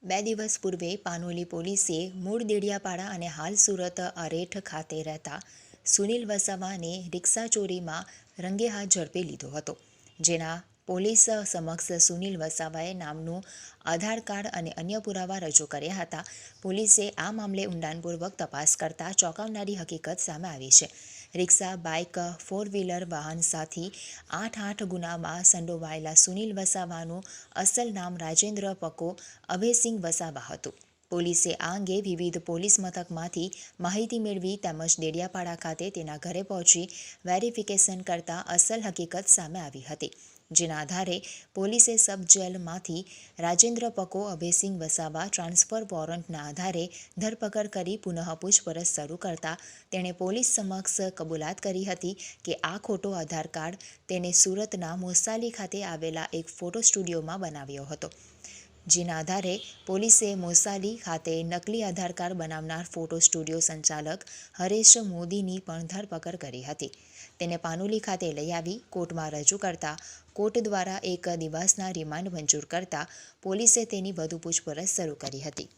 2 દિવસ પૂર્વે પાનોલી પોલીસે મૂળ દેડિયાપાડા અને હાલ સુરત અરેઠ ખાતે રહેતા સુનિલ વસાવાને રિક્ષા ચોરીમાં રંગે હાથ ઝડપી લીધો હતો, જેના પોલીસ સમક્ષ સુનિલ વસાવાએ નામનું આધાર કાર્ડ અને અન્ય પુરાવા રજૂ કર્યા હતા. પોલીસે આ મામલે ઊંડાણપૂર્વક તપાસ કરતા ચોંકાવનારી હકીકત સામે આવી છે. રિક્ષા, બાઇક, ફોર વ્હીલર વાહન સાથે 8 ગુનામાં સંડોવાયેલા સુનિલ વસાવાનું અસલ નામ રાજેન્દ્ર પકો અભયસિંહ વસાવા હતું. પોલીસે આ અંગે વિવિધ પોલીસ મથકમાંથી માહિતી મેળવી તેમજ ડેડિયાપાડા ખાતે તેના ઘરે પહોંચી વેરિફિકેશન કરતા અસલ હકીકત સામે આવી હતી, જેના આધારે પોલીસે સબ જેલમાંથી રાજેન્દ્ર પકો અભયસિંહ વસાવા ટ્રાન્સફર વોરંટના આધારે ધરપકડ કરી પુનઃ પૂછપરછ શરૂ કરતા તેણે પોલીસ સમક્ષ કબૂલાત કરી હતી કે આ ખોટો આધાર કાર્ડ તેને સુરતના મોસાલી ખાતે આવેલા એક ફોટો સ્ટુડિયોમાં બનાવ્યો હતો, જેના આધારે પોલીસે મોસાલી ખાતે નકલી આધાર કાર્ડ બનાવનાર ફોટો સ્ટુડિયો સંચાલક હરેશ મોદીની પણ ધરપકડ કરી હતી. તેને પાનોલી ખાતે લઈ આવી કોર્ટમાં રજૂ કરતા કોર્ટ દ્વારા 1 દિવસના રિમાન્ડ મંજૂર કરતા પોલીસે તેની વધુ પૂછપરછ શરૂ કરી હતી.